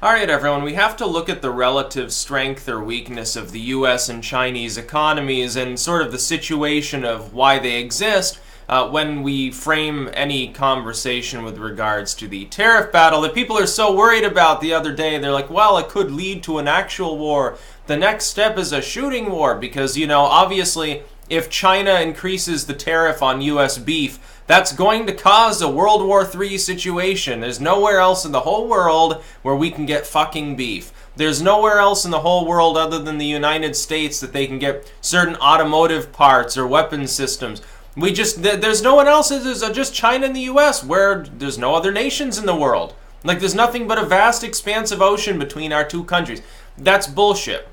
Alright everyone, we have to look at the relative strength or weakness of the US and Chinese economies and sort of the situation of why they exist when we frame any conversation with regards to the tariff battle that people are so worried about the other day. They're like, well, it could lead to an actual war. The next step is a shooting war because, you know, obviously if China increases the tariff on US beef, that's going to cause a World War III situation. There's nowhere else in the whole world where we can get fucking beef. There's nowhere else in the whole world other than the United States that they can get certain automotive parts or weapon systems. There's no one else. There's just China and the US where there's no other nations in the world. Like, there's nothing but a vast expanse of ocean between our two countries. That's bullshit.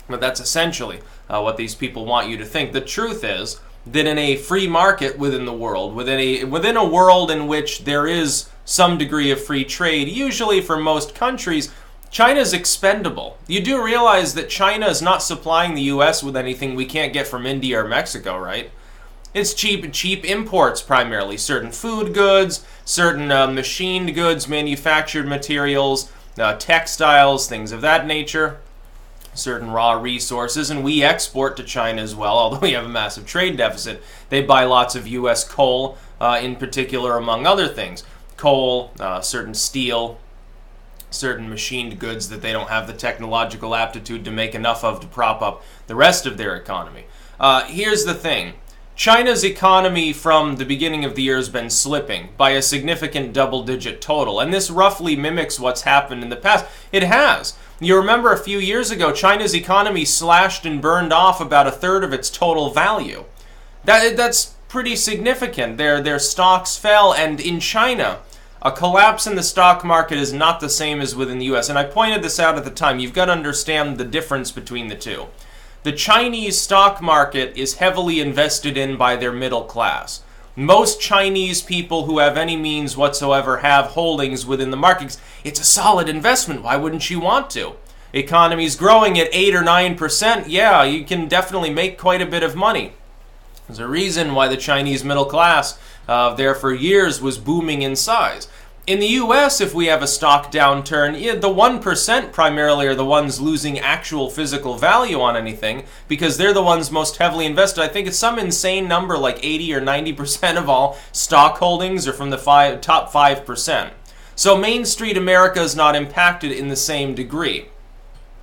But that's essentially what these people want you to think. The truth is that in a free market within the world, within a world in which there is some degree of free trade, usually for most countries, China's expendable. You do realize that China is not supplying the US with anything we can't get from India or Mexico, right? It's cheap imports primarily. Certain food goods, certain machined goods, manufactured materials, textiles, things of that nature. Certain raw resources, and we export to China as well, although we have a massive trade deficit. They buy lots of U.S. coal, in particular, among other things. Coal, certain steel, certain machined goods that they don't have the technological aptitude to make enough of to prop up the rest of their economy. Here's the thing. China's economy from the beginning of the year has been slipping by a significant double-digit total, and this roughly mimics what's happened in the past. It has. You remember a few years ago, China's economy slashed and burned off about a third of its total value. That's pretty significant. Their stocks fell, and in China, a collapse in the stock market is not the same as within the US. And I pointed this out at the time. You've got to understand the difference between the two. The Chinese stock market is heavily invested in by their middle class. Most Chinese people who have any means whatsoever have holdings within the markets. It's a solid investment. Why wouldn't you want to? Economy's growing at 8 or 9%. Yeah, you can definitely make quite a bit of money. There's a reason why the Chinese middle class there for years was booming in size. In the US, if we have a stock downturn, the 1% primarily are the ones losing actual physical value on anything because they're the ones most heavily invested. I think it's some insane number like 80 or 90% of all stock holdings are from the top 5%. So Main Street America is not impacted in the same degree.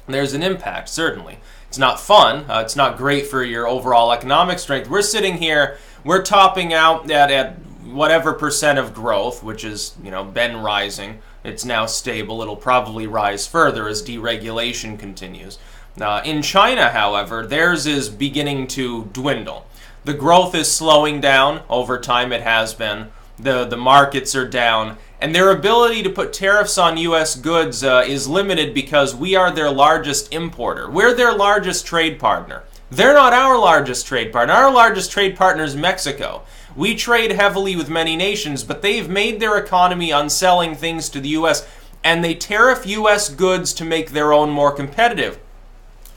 There's an impact, certainly. It's not fun. It's not great for your overall economic strength. We're sitting here, we're topping out at whatever percent of growth, which is, you know, been rising. It's now stable. It'll probably rise further as deregulation continues. In China, however, theirs is beginning to dwindle. The growth is slowing down. Over time it has been. The markets are down. And their ability to put tariffs on U.S. goods is limited because we are their largest importer. We're their largest trade partner. They're not our largest trade partner. Our largest trade partner is Mexico. We trade heavily with many nations, but they've made their economy on selling things to the U.S., and they tariff U.S. goods to make their own more competitive.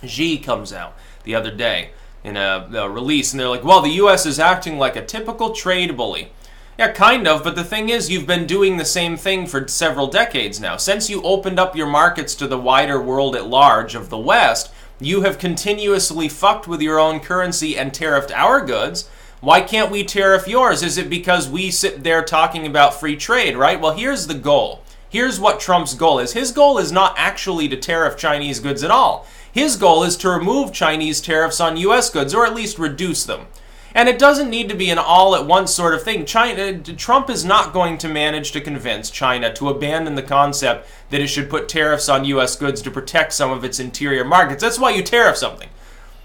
Xi comes out the other day in a release, and they're like, well, the U.S. is acting like a typical trade bully. Yeah, kind of, but the thing is, you've been doing the same thing for several decades now. Since you opened up your markets to the wider world at large of the West, you have continuously fucked with your own currency and tariffed our goods. Why can't we tariff yours? Is it because we sit there talking about free trade, right? Well, here's the goal. Here's what Trump's goal is. His goal is not actually to tariff Chinese goods at all. His goal is to remove Chinese tariffs on U.S. goods, or at least reduce them. And it doesn't need to be an all-at-once sort of thing. Trump is not going to manage to convince China to abandon the concept that it should put tariffs on U.S. goods to protect some of its interior markets. That's why you tariff something.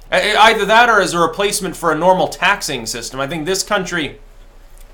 Either that or as a replacement for a normal taxing system. I think this country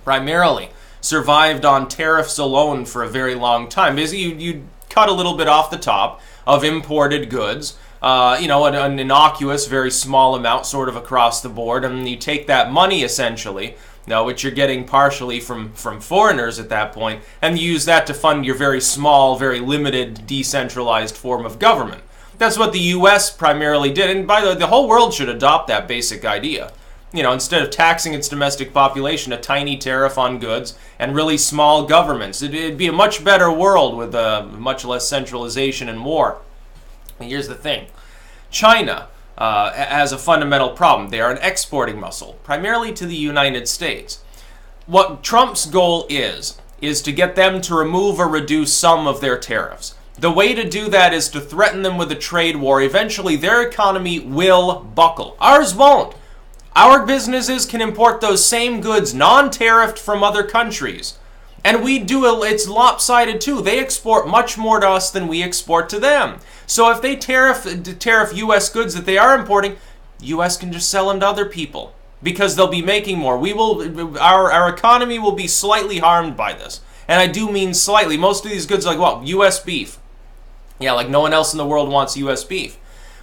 primarily survived on tariffs alone for a very long time. Basically, you cut a little bit off the top of imported goods, you know, an innocuous, very small amount sort of across the board, and you take that money essentially, which you're getting partially from foreigners at that point, and you use that to fund your very small, very limited, decentralized form of government. That's what the U.S. primarily did, and by the way, the whole world should adopt that basic idea. instead of taxing its domestic population, a tiny tariff on goods and really small governments. It'd be a much better world with much less centralization and war. And here's the thing. China has a fundamental problem. They are an exporting muscle, primarily to the United States. What Trump's goal is to get them to remove or reduce some of their tariffs. The way to do that is to threaten them with a trade war. Eventually, their economy will buckle. Ours won't. Our businesses can import those same goods non-tariffed from other countries. And we do, it's lopsided too. They export much more to us than we export to them. So if they tariff U.S. goods that they are importing, U.S. can just sell them to other people because they'll be making more. Our economy will be slightly harmed by this. And I do mean slightly. Most of these goods are like, well, U.S. beef. Yeah, like no one else in the world wants U.S. beef.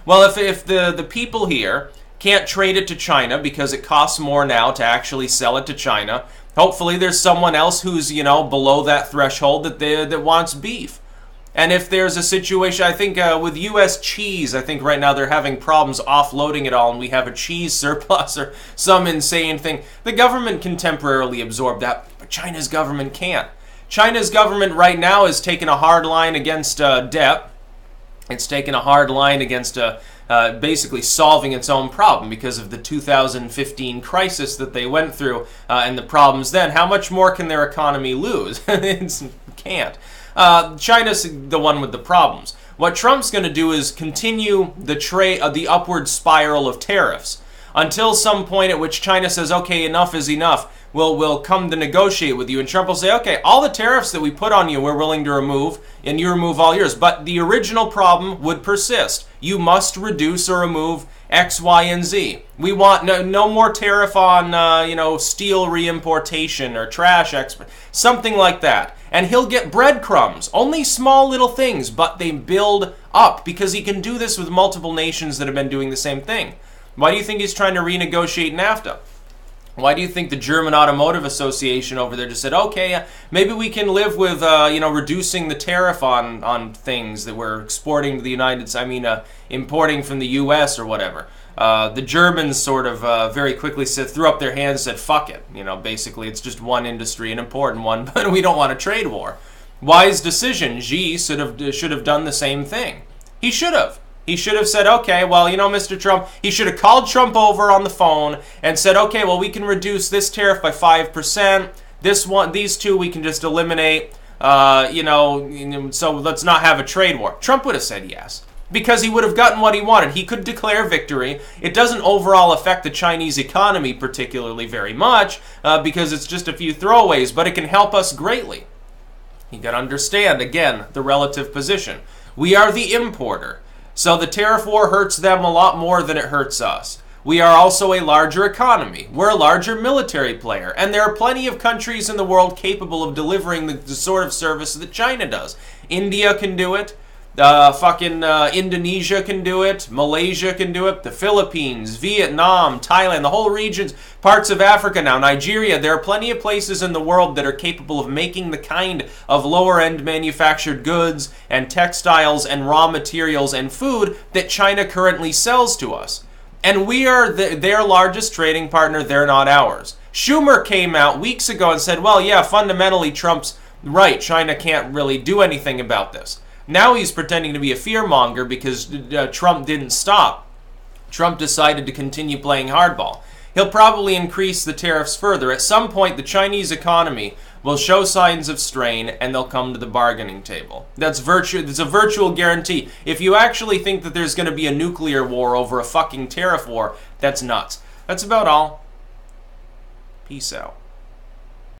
Well, if the people here can't trade it to China because it costs more now to actually sell it to China, hopefully there's someone else who's, below that threshold that wants beef. And if there's a situation, I think with U.S. cheese, I think right now they're having problems offloading it all and we have a cheese surplus or some insane thing. The government can temporarily absorb that, but China's government can't. China's government right now is taking a hard line against debt. It's taken a hard line against basically solving its own problem because of the 2015 crisis that they went through and the problems then. How much more can their economy lose? It can't. China's the one with the problems. What Trump's going to do is continue the upward spiral of tariffs until some point at which China says, okay, enough is enough. We'll come to negotiate with you. And Trump will say, okay, all the tariffs that we put on you, we're willing to remove, and you remove all yours. But the original problem would persist. You must reduce or remove X, Y, and Z. We want no more tariff on, steel reimportation or trash export, something like that. And he'll get breadcrumbs, only small little things, but they build up because he can do this with multiple nations that have been doing the same thing. Why do you think he's trying to renegotiate NAFTA? Why do you think the German Automotive Association over there just said, okay, maybe we can live with, reducing the tariff on things that we're exporting to the importing from the U.S. or whatever. The Germans sort of very quickly threw up their hands and said, fuck it. Basically it's just one industry, an important one, but we don't want a trade war. Wise decision. Xi should have done the same thing. He should have. He should have said, okay, well, Mr. Trump, he should have called Trump over on the phone and said, okay, well, we can reduce this tariff by 5%. These two we can just eliminate, so let's not have a trade war. Trump would have said yes because he would have gotten what he wanted. He could declare victory. It doesn't overall affect the Chinese economy particularly very much because it's just a few throwaways, but it can help us greatly. You got to understand, again, the relative position. We are the importer. So the tariff war hurts them a lot more than it hurts us. We are also a larger economy. We're a larger military player. And there are plenty of countries in the world capable of delivering the sort of service that China does. India can do it. Indonesia can do it. Malaysia can do it. The Philippines, Vietnam, Thailand, the whole regions, parts of Africa now, Nigeria. There are plenty of places in the world that are capable of making the kind of lower-end manufactured goods and textiles and raw materials and food that China currently sells to us. And we are their largest trading partner. They're not ours. Schumer came out weeks ago and said, well, yeah, fundamentally Trump's right. China can't really do anything about this. Now he's pretending to be a fearmonger because Trump didn't stop. Trump decided to continue playing hardball. He'll probably increase the tariffs further. At some point, the Chinese economy will show signs of strain and they'll come to the bargaining table. That's a virtual guarantee. If you actually think that there's going to be a nuclear war over a fucking tariff war, that's nuts. That's about all. Peace out.